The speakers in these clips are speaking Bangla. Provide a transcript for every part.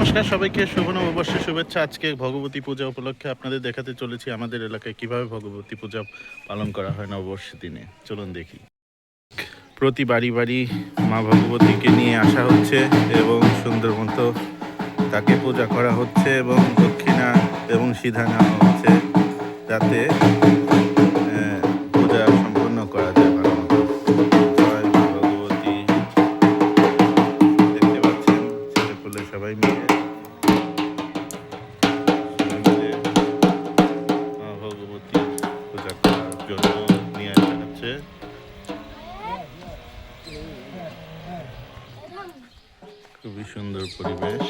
নমস্কার সবাইকে, শুভ নববর্ষের শুভেচ্ছা। আজকে ভগবতী পূজা উপলক্ষে আপনাদের দেখাতে চলেছি আমাদের এলাকায় কিভাবে ভগবতী পূজা পালন করা হয় নববর্ষের দিনে। চলুন দেখি। প্রতি বাড়ি বাড়ি মা ভগবতীকে নিয়ে আসা হচ্ছে এবং সুন্দর মতো তাকে পূজা করা হচ্ছে এবং দক্ষিণা এবং সিধা নেওয়া হচ্ছে যাতে পূজা সম্পন্ন করা যায় ভালো মতো। জয় মা ভগবতী। দেখতে পাচ্ছেন ছেলেপুলে সবাই মিলে ভগবতী পূজা করার জন্য নিয়ে আসা হচ্ছে। খুবই সুন্দর পরিবেশ।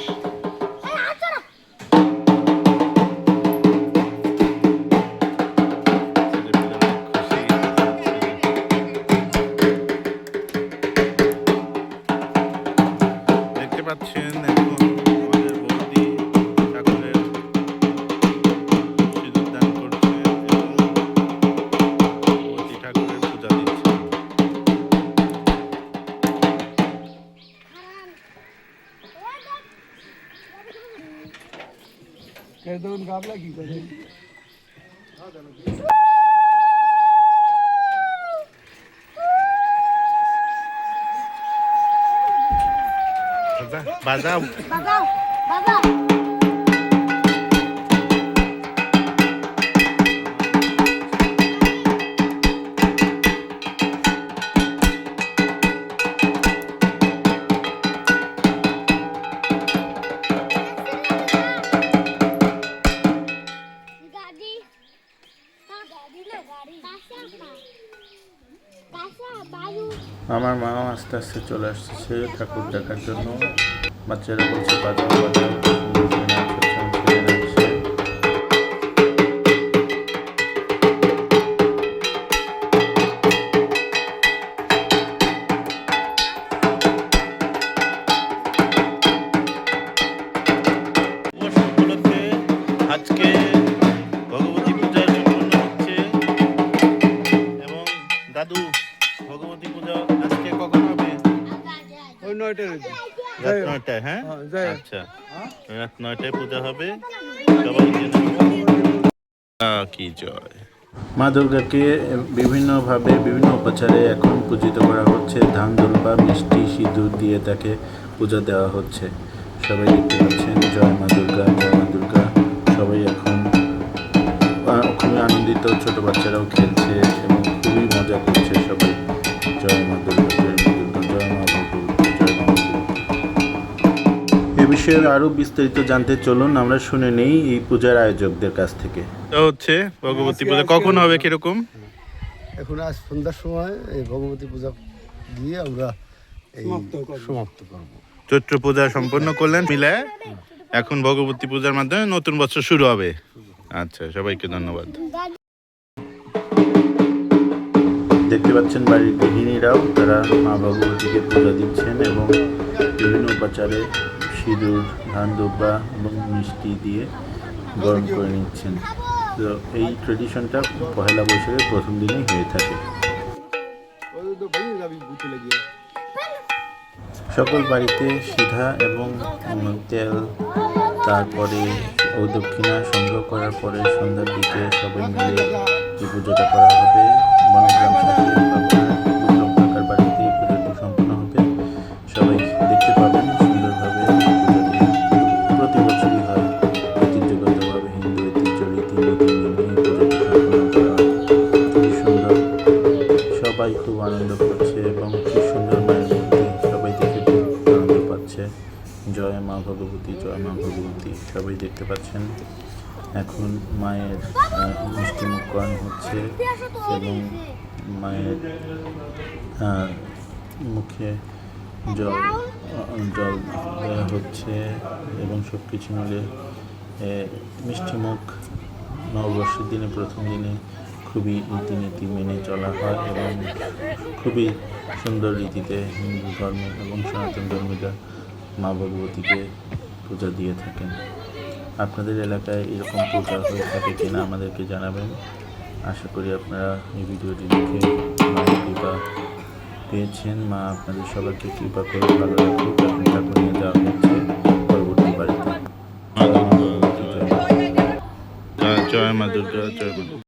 দেখতে পাচ্ছেন এখন আমাদের বৌদি ঠাকুরের সিঁদুর দান করছে এবং ভগবতী ঠাকুরের পূজা দিচ্ছে। বাজাও বাজাও বাজাও। আমার মা আস্তে আস্তে চলে আসছে ঠাকুর দেখার জন্য। বাচ্চারা বলছে বাজাও বাজাও, আজকে ভগবতী পূজা সম্পন্ন হচ্ছে এবং দাদু ভগবতী পূজা আজকে কখন হবে? রাত 9টায়। হ্যাঁ, আচ্ছা, রাত 9টায় পূজা হবে। সবাই কি জয় মা দুর্গাকে বিভিন্নভাবে বিভিন্ন উপাচারে এখন পূজিত করা হচ্ছে। ধান দুর্বা মিষ্টি সিঁদুর দিয়ে তাকে পূজা দেওয়া হচ্ছে। সবাই দেখতে পাচ্ছেন জয় মা দুর্গা, জয় মা দুর্গা। সবাই এখন খুবই আনন্দিত, ছোট বাচ্চারাও খেলছে এবং খুবই মজা করছে সবাই। জয় মা দুর্গা, জয় মা দুর্গা, জয় মা ভগবতী, জয় মা ভগবতী। এ বিষয়ে আরো বিস্তারিত জানতে চলুন আমরা শুনে নেই এই পূজার আয়োজকদের কাছ থেকে। হচ্ছে ভগবতী পূজা কখন হবে, কিরকম? এখন আজ সন্ধ্যার সময় এই ভগবতী পূজা দিয়ে আমরা সমাপ্ত করব। চৈত্র পূজা সম্পন্ন করলেন মিলে, এখন ভগবতী পূজার মাধ্যমে নতুন বছর শুরু হবে। আচ্ছা, সবাইকে ধন্যবাদ। দেখতে পাচ্ছেন বাড়ির গৃহিণীরাও তারা মা ভগবতীকে পূজা দিচ্ছেন এবং বিভিন্ন উপাচারে সিঁদুর, ধান দুব্বা এবং মিষ্টি দিয়ে গরম করে নিচ্ছেন। তো এই ট্রেডিশনটা পহেলা বৈশাখের প্রথম দিনেই হয়ে থাকে। সকল বাড়িতে সিধা এবং তেল, তারপরে ও দক্ষিণা সংগ্রহ করার পরে সন্ধ্যার দিকে সবাই মিলে এই পুজোটা করা হবে। বনগ্রাম কাকার বাড়িতে এই পুজোটি সম্পন্ন হবে। সবাই দেখতে পাবেন সুন্দরভাবে। পুজোটি প্রতি বছরই হয় ঐতিহ্যগতভাবে, হিন্দু ঐতিহ্য রীতিনীতি মেনে পুজোটি সম্পন্ন করা হয়। খুবই সুন্দর, সবাই খুব আনন্দ করছে এবং খুব সুন্দর মায়ের মূর্তি সবাই দেখে খুব আনন্দ পাচ্ছে। জয় মা ভগবতী, জয় মা ভগবতী। সবাই দেখতে পাচ্ছেন এখন মায়ের মিষ্টি মুখকরণ হচ্ছে এবং মায়ের মুখে জল দেওয়া হচ্ছে এবং সব কিছু মিলে মিষ্টি মুখ নববর্ষের দিনে প্রথম দিনে খুবই রীতিনীতি মেনে চলা হয় এবং খুবই সুন্দর রীতিতে হিন্দু ধর্ম এবং সনাতন ধর্মীরা মা ভগবতীকে পূজা দিয়ে থাকেন। আপনাদের এলাকায় এরকম পূজা হয়ে থাকে কিনা আমাদেরকে জানাবেন। আশা করি আপনারা এই ভিডিওটি দেখে মায়ের কৃপা পেয়েছেন। মা আপনাদের সবাইকে কৃপা করে ভালো রাখুক। ঠাকুর নিয়ে যাওয়া হচ্ছে পরবর্তী বাড়িতে। জয় মা দুর্গা, জয় মা।